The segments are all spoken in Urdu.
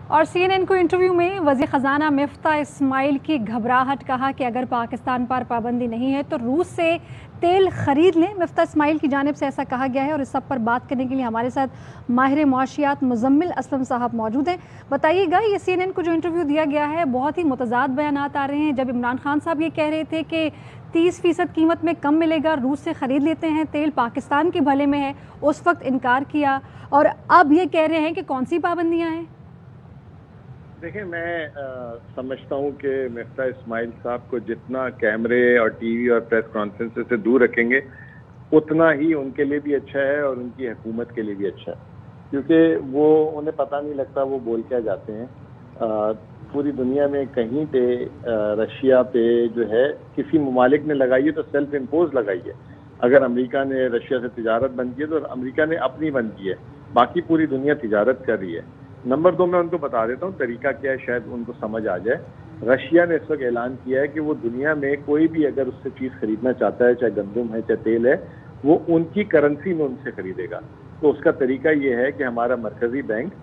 اور سی این این کو انٹرویو میں وزیر خزانہ مفتاح اسماعیل کی گھبراہٹ، کہا کہ اگر پاکستان پر پابندی نہیں ہے تو روس سے تیل خرید لیں۔ مفتاح اسماعیل کی جانب سے ایسا کہا گیا ہے، اور اس سب پر بات کرنے کے لیے ہمارے ساتھ ماہر معاشیات مزمل اسلم صاحب موجود ہیں۔ بتائیے گا، یہ سی این این کو جو انٹرویو دیا گیا ہے بہت ہی متضاد بیانات آ رہے ہیں۔ جب عمران خان صاحب یہ کہہ رہے تھے کہ 30% قیمت میں کم ملے گا، روس سے خرید لیتے ہیں تیل، پاکستان کے بھلے میں ہے، اس وقت انکار کیا، اور اب یہ کہہ رہے ہیں کہ کون سی پابندیاں ہیں؟ دیکھیں، میں سمجھتا ہوں کہ مفتاح اسماعیل صاحب کو جتنا کیمرے اور ٹی وی اور پریس کانفرنس سے دور رکھیں گے اتنا ہی ان کے لیے بھی اچھا ہے اور ان کی حکومت کے لیے بھی اچھا ہے، کیونکہ وہ انہیں پتہ نہیں لگتا وہ بول کیا جاتے ہیں۔ پوری دنیا میں کہیں پہ رشیا پہ جو ہے کسی ممالک نے لگائی ہے تو سیلف امپوز لگائی ہے۔ اگر امریکہ نے رشیا سے تجارت بند کی ہے تو امریکہ نے اپنی بند کی ہے، باقی پوری دنیا تجارت کر رہی ہے۔ نمبر 2، میں ان کو بتا دیتا ہوں طریقہ کیا ہے، شاید ان کو سمجھ آ جائے۔ رشیا نے اس وقت اعلان کیا ہے کہ وہ دنیا میں کوئی بھی اگر اس سے چیز خریدنا چاہتا ہے، چاہے گندم ہے چاہے تیل ہے، وہ ان کی کرنسی میں ان سے خریدے گا۔ تو اس کا طریقہ یہ ہے کہ ہمارا مرکزی بینک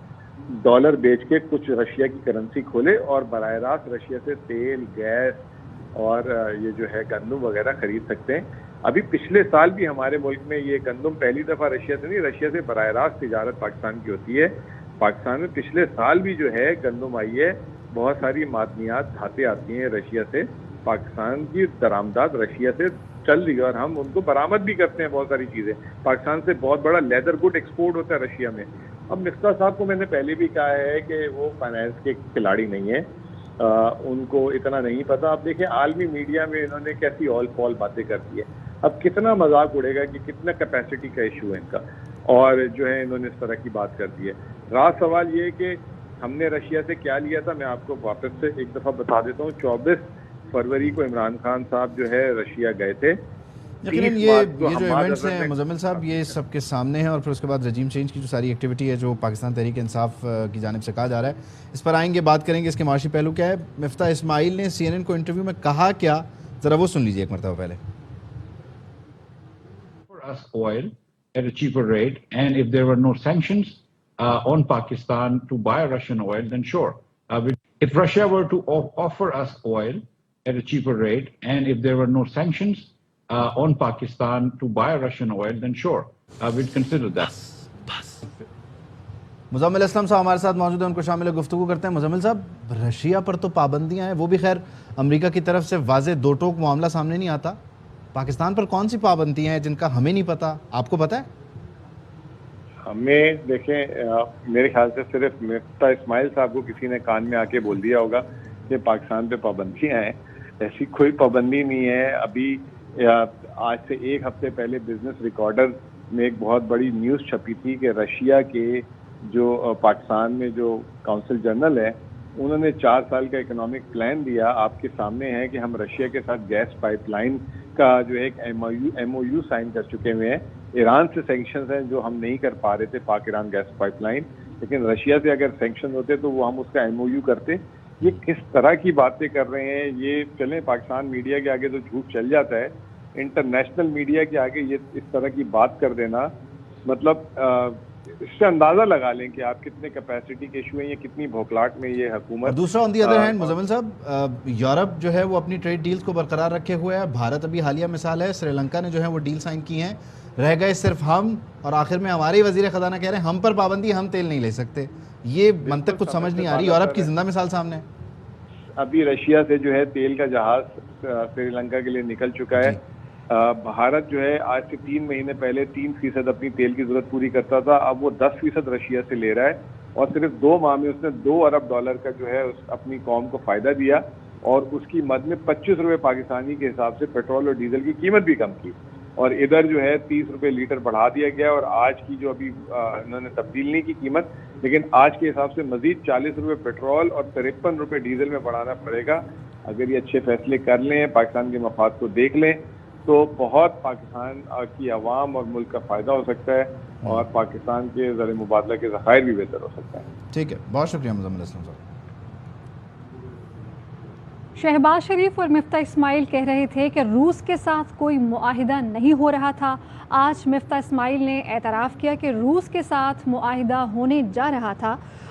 ڈالر بیچ کے کچھ رشیا کی کرنسی کھولے اور براہ راست رشیا سے تیل، گیس اور یہ جو ہے گندم وغیرہ خرید سکتے ہیں۔ ابھی پچھلے سال بھی ہمارے ملک میں یہ گندم پہلی دفعہ رشیا سے نہیں، رشیا سے براہ راست تجارت پاکستان کی ہوتی ہے۔ پاکستان میں پچھلے سال بھی جو ہے گندم آئی ہے، بہت ساری معدنیات دھاتیں آتی ہیں رشیا سے، پاکستان کی درآمدات رشیا سے چل رہی ہے اور ہم ان کو برآمد بھی کرتے ہیں بہت ساری چیزیں۔ پاکستان سے بہت بڑا لیدر گڈ ایکسپورٹ ہوتا ہے رشیا میں۔ اب مفتاح صاحب کو میں نے پہلے بھی کہا ہے کہ وہ فائنانس کے کھلاڑی نہیں ہیں، ان کو اتنا نہیں پتا۔ اب دیکھیں عالمی میڈیا میں انہوں نے کیسی آل پال باتیں کر دی ہے، اب کتنا مذاق اڑے گا کہ کتنا کیپیسٹی کا ایشو ہے ان کا، اور جو ہے انہوں نے اس طرح کی بات کر دی ہے۔ راز سوال یہ ہے کہ ہم نے رشیا سے کیا لیا تھا، میں آپ کو واپس سے ایک دفعہ بتا دیتا ہوں۔ 24 فروری کو عمران خان صاحب جو ہے رشیا گئے تھے۔ یقیناً یہ جو ایونٹس ہیں مزمل صاحب، یہ سب کے سامنے ہیں، اور پھر اس کے بعد رجیم چینج کی جو ساری ایکٹیویٹی ہے جو پاکستان تحریک انصاف کی جانب سے کہا جا رہا ہے، اس پر آئیں گے، بات کریں گے اس کے معاشی پہلو کیا ہے۔ مفتاح اسماعیل نے سی این این کو انٹرویو میں کہا کیا، ذرا وہ سن لیجیے ایک مرتبہ پہلے۔ oil at a cheaper rate, and if there were no sanctions on Pakistan to buy Russian oil, then sure. If Russia were to offer us oil at a cheaper rate, and if there were no sanctions on Pakistan to buy Russian oil, then sure, we'd consider that. Muzammil Aslam صاحب ہمارے ساتھ موجود ہیں، ان کو شامل گفتگو کرتے ہیں۔ مزمل صاحب، رشیا پر تو پابندیاں ہیں، وہ بھی خیر امریکہ کی طرف سے واضح دو ٹوک معاملہ سامنے نہیں آتا، پاکستان پر کون سی پابندیاں ہیں جن کا ہمیں نہیں پتا، آپ کو پتا ہے؟ ہمیں دیکھیں، میرے خیال سے صرف مفتاح اسماعیل صاحب کو کسی نے کان میں آ کے بول دیا ہوگا کہ پاکستان پہ پابندیاں ہیں، ایسی کوئی پابندی نہیں ہے۔ ابھی آج سے ایک ہفتے پہلے بزنس ریکارڈر میں ایک بہت بڑی نیوز چھپی تھی کہ رشیا کے جو پاکستان میں جو کونسل جنرل ہے، انہوں نے 4 سال کا اکنامک پلان دیا، آپ کے سامنے ہے کہ ہم رشیا کے ساتھ گیس پائپ لائن کا جو ایک ایم او یو سائن کر چکے ہوئے ہیں۔ ایران سے سینکشنز ہیں جو ہم نہیں کر پا رہے تھے، پاک ایران گیس پائپ لائن، لیکن رشیا سے اگر سینکشن ہوتے تو وہ ہم اس کا ایم او یو کرتے۔ یہ کس طرح کی باتیں کر رہے ہیں یہ، چلیں پاکستان میڈیا کے آگے تو جھوٹ چل جاتا ہے، انٹرنیشنل میڈیا کے آگے یہ اس طرح کی بات کر دینا، مطلب اس سے اندازہ لگا لیں کہ آپ کتنے کیپیسٹی کے ایشو ہیں، یہ کتنی بھوکلاٹ میں یہ حکومت۔ اور دوسرا آن دی ادر ہینڈ مزمل صاحب، یورپ جو ہے وہ اپنی ٹریڈ ڈیلز کو برقرار رکھے ہوئے ہے، بھارت ابھی حالیہ مثال ہے، سری لنکا نے جو ہے وہ ڈیل سائن کی ہیں، رہ گئے صرف ہم، اور آخر میں ہمارے وزیر خزانہ کہہ رہے ہیں ہم پر پابندی، ہم تیل نہیں لے سکتے۔ یہ منطق کچھ سمجھ نہیں آ رہی، یورپ کی زندہ مثال سامنے ہے۔ ابھی رشیا سے جو ہے تیل کا جہاز سری لنکا کے لیے نکل چکا ہے۔ بھارت جو ہے آج سے 3 مہینے پہلے 3% اپنی تیل کی ضرورت پوری کرتا تھا، اب وہ 10% رشیا سے لے رہا ہے، اور صرف 2 ماہ میں اس نے $2 ارب کا جو ہے اپنی قوم کو فائدہ دیا، اور اس کی مد میں 25 روپے پاکستانی کے حساب سے پیٹرول اور ڈیزل کی قیمت بھی کم کی، اور ادھر جو ہے 30 روپے لیٹر بڑھا دیا گیا، اور آج کی جو ابھی انہوں نے تبدیل نہیں کی قیمت، لیکن آج کے حساب سے مزید 40 روپے پیٹرول اور 53 روپے ڈیزل میں بڑھانا پڑے گا۔ اگر یہ اچھے فیصلے کر لیں، پاکستان کے مفاد کو دیکھ لیں، تو بہت پاکستان کی عوام اور ملک کا فائدہ ہو سکتا ہے، اور پاکستان کے زر مبادلہ کے ذخائر بھی بہتر ہو سکتا ہے۔ ٹھیک ہے، بہت شکریہ مزمل اسلم صاحب۔ شہباز شریف اور مفتاح اسماعیل کہہ رہے تھے کہ روس کے ساتھ کوئی معاہدہ نہیں ہو رہا تھا، آج مفتاح اسماعیل نے اعتراف کیا کہ روس کے ساتھ معاہدہ ہونے جا رہا تھا،